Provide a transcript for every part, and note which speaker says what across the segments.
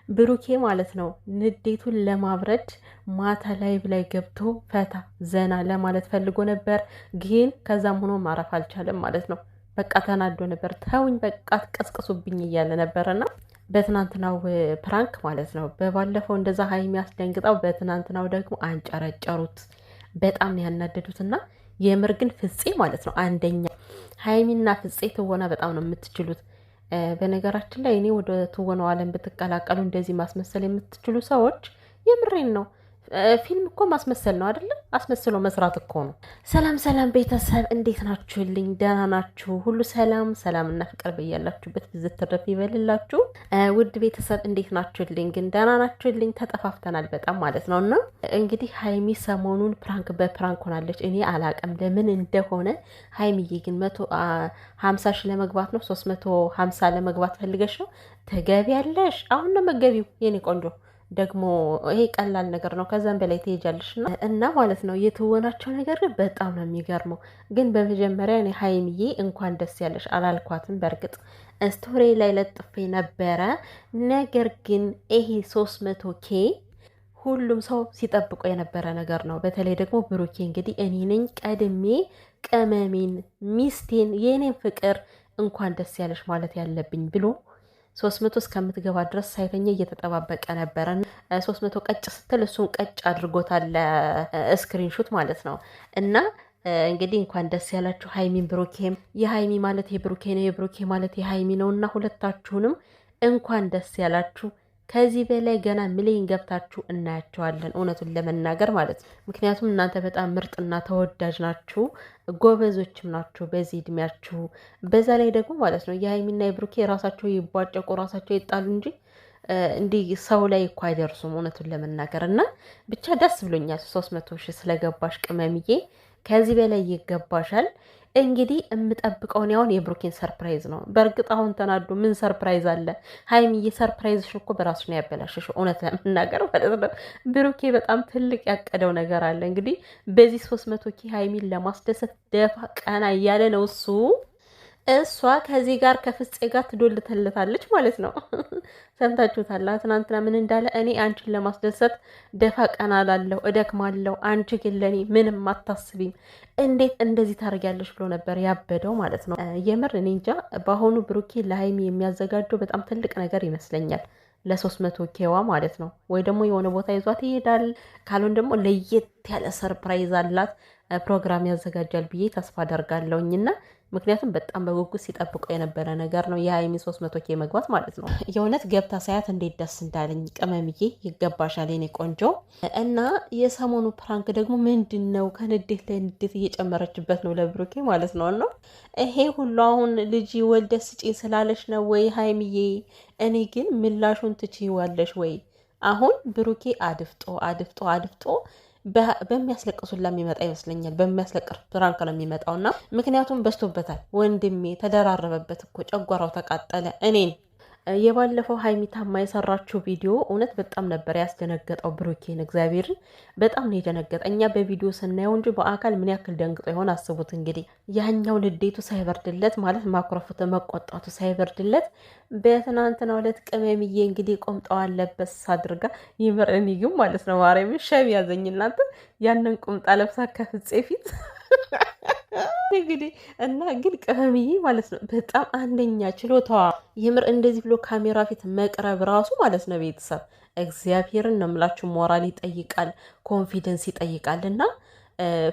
Speaker 1: ብሩኬ ማለት ነው ንዴቱን ለማብረድ ማታ ላይ ገብቶ ፈታ ዘና ለማለት ፈልጎ ነበር፣ ግን ከዛም ሆኖ ማረፍ አልቻለም ማለት ነው። በቃ ተናዶ ነበር። ተውኝ በቃ ትቀስቅሱብኝ እያለ ነበርና በትናንትናው ፕራንክ ማለት ነው። በባለፈው እንደዛ ሀይሚ ያስደንግጣው፣ በትናንትናው ደግሞ አንጨረጨሩት። በጣም ነው ያናደዱትና የምር ግን ፍፄ ማለት ነው አንደኛ። ሀይሚና ፍፄ ትወና በጣም ነው የምትችሉት። በነገራችን ላይ እኔ ወደ ትወናው ዓለም ብትቀላቀሉ እንደዚህ ማስመሰል የምትችሉ ሰዎች የምሬን ነው። ፊልም እኮ ማስመሰል ነው አይደለም? አስመስሎ መስራት እኮ ነው። ሰላም ሰላም ቤተሰብ እንዴት ናችሁልኝ? ደህና ናችሁ? ሁሉ ሰላም ሰላምና ፍቅር በያላችሁበት ብዝት ትርፍ ይበልላችሁ። ውድ ቤተሰብ እንዴት ናችሁልኝ? ግን ደህና ናችሁልኝ? ተጠፋፍተናል በጣም ማለት ነው። እና እንግዲህ ሀይሚ ሰሞኑን ፕራንክ በፕራንክ ሆናለች። እኔ አላቅም ለምን እንደሆነ። ሀይሚዬ ግን 150 ሺህ ለመግባት ነው 350 ለመግባት ፈልገሽ ነው ተገቢያለሽ። አሁን ነው መገቢው የኔ ቆንጆ። ደግሞ ይሄ ቀላል ነገር ነው። ከዛም በላይ ትሄጃለሽ እና ማለት ነው። የትወናቸው ነገር ግን በጣም ነው የሚገርመው። ግን በመጀመሪያ እኔ ሀይሚዬ እንኳን ደስ ያለሽ አላልኳትም። በእርግጥ ስቶሪ ላይ ለጥፌ ነበረ። ነገር ግን ይሄ 300K ሁሉም ሰው ሲጠብቆ የነበረ ነገር ነው። በተለይ ደግሞ ብሩኬ እንግዲህ እኔ ነኝ ቀድሜ ቅመሜን ሚስቴን የኔን ፍቅር እንኳን ደስ ያለሽ ማለት ያለብኝ ብሎ 300 እስከምትገባ ድረስ ሳይተኛ እየተጠባበቀ ነበረ። 300 ቀጭ ስትል እሱን ቀጭ አድርጎታል፣ ስክሪንሹት ማለት ነው። እና እንግዲህ እንኳን ደስ ያላችሁ ሀይሚን ብሩኬም። የሀይሚ ማለት የብሩኬ ነው፣ የብሩኬ ማለት የሀይሚ ነው። እና ሁለታችሁንም እንኳን ደስ ያላችሁ። ከዚህ በላይ ገና ሚሊዮን ገብታችሁ እናያቸዋለን፣ እውነቱን ለመናገር ማለት ነው። ምክንያቱም እናንተ በጣም ምርጥና ተወዳጅ ናችሁ፣ ጎበዞችም ናችሁ በዚህ እድሜያችሁ። በዛ ላይ ደግሞ ማለት ነው የሀይሚና የብሩኬ ራሳቸው ይቧጨቁ ራሳቸው ይጣሉ እንጂ እንዲህ ሰው ላይ እኮ አይደርሱም፣ እውነቱን ለመናገር እና ብቻ ደስ ብሎኛል 300 ሺህ ስለገባሽ ቅመምዬ፣ ከዚህ በላይ ይገባሻል። እንግዲህ የምጠብቀውን ያሁን የብሩኬን ሰርፕራይዝ ነው። በእርግጥ አሁን ተናዱ ምን ሰርፕራይዝ አለ? ሀይሚዬ ሰርፕራይዝሽ እኮ በራሱ ነው ያበላሽሽ፣ እውነት ለመናገር ማለት ነው። ብሩኬ በጣም ትልቅ ያቀደው ነገር አለ። እንግዲህ በዚህ 300K ሀይሚን ለማስደሰት ደፋ ቀና እያለ ነው እሱ። እሷ ከዚህ ጋር ከፍፄ ጋር ትዶልተለታለች ማለት ነው። ሰምታችሁታል ትናንትና ምን እንዳለ? እኔ አንቺን ለማስደሰት ደፋ ቀና ላለሁ እደክማለሁ፣ አንቺ ግን ለእኔ ምንም አታስቢም፣ እንዴት እንደዚህ ታደርጊያለሽ ብሎ ነበር ያበደው ማለት ነው። የምር እኔ እንጃ። በአሁኑ ብሩኬ ለሀይሚ የሚያዘጋጀው በጣም ትልቅ ነገር ይመስለኛል። ለ300Kዋ ማለት ነው። ወይ ደግሞ የሆነ ቦታ ይዟት ይሄዳል፣ ካልሆን ደግሞ ለየት ያለ ሰርፕራይዝ አላት ፕሮግራም ያዘጋጃል ብዬ ተስፋ አደርጋለሁኝና ምክንያቱም በጣም በጉጉት ሲጠብቀው የነበረ ነገር ነው የሀይሚ 300K መግባት ማለት ነው። የእውነት ገብታ ሳያት እንዴት ደስ እንዳለኝ። ቅመምዬ ይገባሻል የኔ ቆንጆ። እና የሰሞኑ ፕራንክ ደግሞ ምንድን ነው? ከንዴት ላይ ንዴት እየጨመረችበት ነው ለብሩኬ ማለት ነው። እና ይሄ ሁሉ አሁን ልጅ ወልደ ስጪ ስላለች ነው ወይ ሀይሚዬ? እኔ ግን ምላሹን ትችይዋለሽ ወይ? አሁን ብሩኬ አድፍጦ አድፍጦ አድፍጦ በሚያስለቅሱላ የሚመጣ ይመስለኛል። በሚያስለቅር ፕራንክ ነው የሚመጣውና ምክንያቱም በዝቶበታል ወንድሜ፣ ተደራረበበት እኮ ጨጓራው ተቃጠለ። እኔን የባለፈው ሀይሚ ታማ የሰራችው ቪዲዮ እውነት በጣም ነበር ያስደነገጠው ብሩኬን። እግዚአብሔርን በጣም ነው የደነገጠ። እኛ በቪዲዮ ስናየው እንጂ በአካል ምን ያክል ደንግጦ ይሆን አስቡት። እንግዲህ ያኛው ንዴቱ ሳይበርድለት ማለት ማኩረፉት መቆጣቱ ሳይበርድለት በትናንትናው ዕለት ቅመምዬ እንግዲህ ቆምጣዋን ለበስ አድርጋ ይምር። እኔ ግን ማለት ነው ማርያምን ሸብ ያዘኝ እናንተ ያንን ቁምጣ ለብሳ ከፍፄ ፊት እንግዲህ እና ግን ቅመምዬ ማለት ነው በጣም አንደኛ ችሎታዋ የምር እንደዚህ ብሎ ካሜራ ፊት መቅረብ ራሱ ማለት ነው ቤተሰብ እግዚአብሔርን ነው የምላችሁ ሞራል ይጠይቃል፣ ኮንፊደንስ ይጠይቃል። እና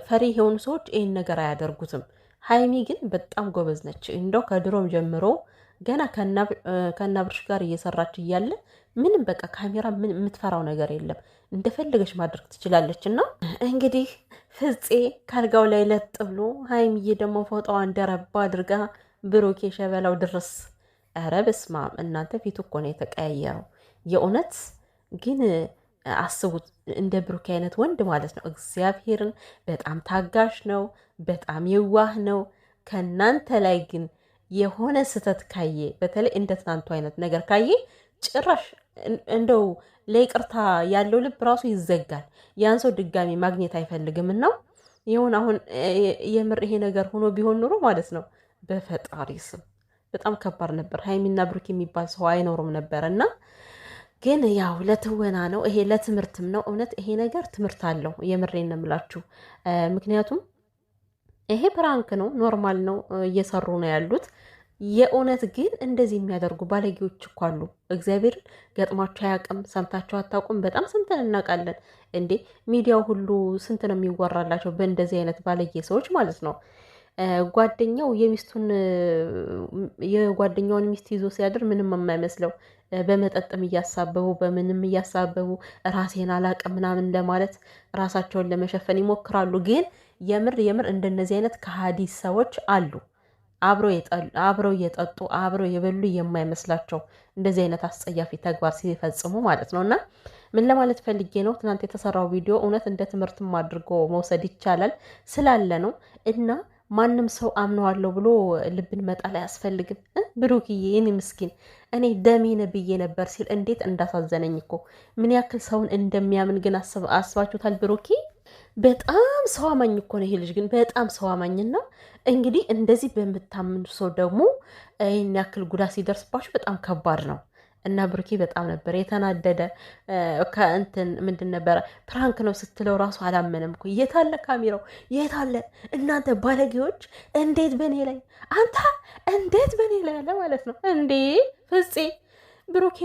Speaker 1: ፈሪ የሆኑ ሰዎች ይህን ነገር አያደርጉትም። ሀይሚ ግን በጣም ጎበዝ ነች። እንደው ከድሮም ጀምሮ ገና ከናብርሽ ጋር እየሰራች እያለ ምንም በቃ ካሜራ ምን የምትፈራው ነገር የለም። እንደፈለገች ማድረግ ትችላለች። እና እንግዲህ ፍፄ ካልጋው ላይ ለጥ ብሎ ሀይሚዬ ደግሞ ፎጣዋን ደረባ አድርጋ ብሩኬ ሸበላው ድረስ። ኧረ በስመ አብ እናንተ ፊቱ እኮ ነው የተቀያየረው የእውነት። ግን አስቡት እንደ ብሩኬ አይነት ወንድ ማለት ነው እግዚአብሔርን በጣም ታጋሽ ነው፣ በጣም የዋህ ነው። ከእናንተ ላይ ግን የሆነ ስህተት ካየ በተለይ እንደ ትናንቱ አይነት ነገር ካየ ጭራሽ እንደው ለይቅርታ ያለው ልብ ራሱ ይዘጋል። ያን ሰው ድጋሚ ማግኘት አይፈልግም። እና ይሁን አሁን የምር ይሄ ነገር ሆኖ ቢሆን ኑሮ ማለት ነው በፈጣሪ ስም በጣም ከባድ ነበር። ሀይሚና ብሩክ የሚባል ሰው አይኖሩም ነበር። እና ግን ያው ለትወና ነው ይሄ፣ ለትምህርትም ነው። እውነት ይሄ ነገር ትምህርት አለው። የምሬን ነው የምላችሁ። ምክንያቱም ይሄ ፕራንክ ነው፣ ኖርማል ነው፣ እየሰሩ ነው ያሉት። የእውነት ግን እንደዚህ የሚያደርጉ ባለጌዎች እኮ አሉ። እግዚአብሔርን ገጥሟቸው አያውቅም? ሰምታቸው አታውቁም? በጣም ስንትን እናውቃለን እንዴ! ሚዲያው ሁሉ ስንት ነው የሚወራላቸው በእንደዚህ አይነት ባለጌ ሰዎች ማለት ነው። ጓደኛው የጓደኛውን ሚስት ይዞ ሲያድር ምንም የማይመስለው በመጠጥም እያሳበቡ በምንም እያሳበቡ ራሴን አላቅም ምናምን ለማለት ራሳቸውን ለመሸፈን ይሞክራሉ። ግን የምር እንደነዚህ አይነት ከሃዲ ሰዎች አሉ። አብረው እየጠጡ አብረው የበሉ የማይመስላቸው እንደዚህ አይነት አስጸያፊ ተግባር ሲፈጽሙ ማለት ነው። እና ምን ለማለት ፈልጌ ነው፣ ትናንት የተሰራው ቪዲዮ እውነት እንደ ትምህርትም አድርጎ መውሰድ ይቻላል ስላለ ነው። እና ማንም ሰው አምነዋለሁ ብሎ ልብን መጣል አያስፈልግም። ብሩክዬ የኔ ምስኪን እኔ ደሜነ ብዬ ነበር ሲል እንዴት እንዳሳዘነኝ እኮ። ምን ያክል ሰውን እንደሚያምን ግን አስባችሁታል? ብሩኬ በጣም ሰው አማኝ እኮ ነው ይሄ ልጅ፣ ግን በጣም ሰው አማኝና እንግዲህ እንደዚህ በምታምኑ ሰው ደግሞ ይህን ያክል ጉዳት ሲደርስባችሁ በጣም ከባድ ነው። እና ብሩኬ በጣም ነበር የተናደደ። ከእንትን ምንድን ነበረ ፕራንክ ነው ስትለው ራሱ አላመነም እኮ። የታለ ካሜራው የታለ? እናንተ ባለጌዎች! እንዴት በኔ ላይ አንተ እንዴት በኔ ላይ አለ ማለት ነው እንዴ? ፍፄ ብሩኬ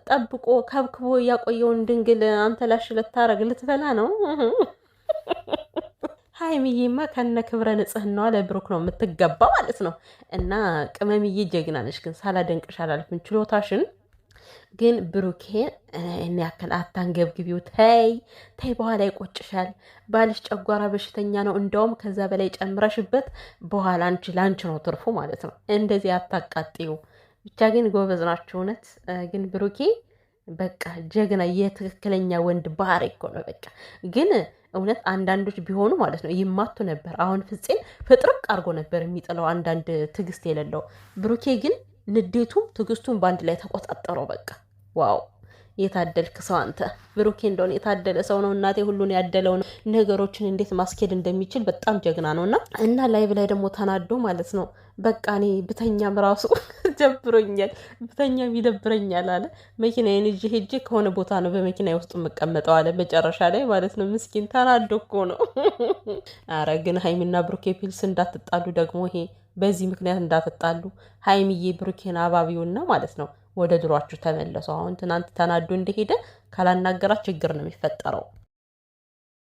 Speaker 1: ጠብቆ ከብክቦ ያቆየውን ድንግል አንተ ላሽ ልታረግ ልትበላ ነው። ሀይሚዬማ ከነ ክብረ ንጽህናዋ ለብሩክ ነው የምትገባ ማለት ነው። እና ቅመምዬ ጀግና ነሽ፣ ግን ሳላደንቅሽ አላልፍም ችሎታሽን። ግን ብሩኬን እኔ ያክል አታንገብግቢው። ተይ ተይ፣ በኋላ ይቆጭሻል። ባልሽ ጨጓራ በሽተኛ ነው። እንደውም ከዛ በላይ ጨምረሽበት በኋላ ለአንቺ ነው ትርፉ ማለት ነው። እንደዚህ አታቃጥዩ። ብቻ ግን ጎበዝ ናችሁ እውነት። ግን ብሩኬ በቃ ጀግና፣ የትክክለኛ ወንድ ባህሪ እኮ ነው። በቃ ግን እውነት አንዳንዶች ቢሆኑ ማለት ነው ይማቱ ነበር። አሁን ፍፄን ፍጥርቅ አድርጎ ነበር የሚጥለው አንዳንድ ትዕግስት የሌለው። ብሩኬ ግን ንዴቱም ትዕግስቱን በአንድ ላይ ተቆጣጠረው። በቃ ዋው! የታደልክ ሰው አንተ ብሩኬ። እንደሆነ የታደለ ሰው ነው። እናቴ ሁሉን ያደለው ነው። ነገሮችን እንዴት ማስኬድ እንደሚችል በጣም ጀግና ነው። እና ላይቭ ላይ ደግሞ ተናዶ ማለት ነው በቃ እኔ ብተኛም ራሱ ጀብሮኛል፣ ብተኛም ይደብረኛል አለ። መኪናዬን ይዤ ሄጄ ከሆነ ቦታ ነው በመኪና ውስጥ የምቀመጠው አለ መጨረሻ ላይ ማለት ነው። ምስኪን ተናዶ እኮ ነው። አረ ግን ሀይሚና ብሩኬ ፒልስ እንዳትጣሉ ደግሞ፣ ይሄ በዚህ ምክንያት እንዳትጣሉ። ሀይሚዬ ብሩኬን አባቢውና ማለት ነው ወደ ድሯችሁ ተመለሱ። አሁን ትናንት ተናዶ እንደሄደ ካላናገራት ችግር ነው የሚፈጠረው።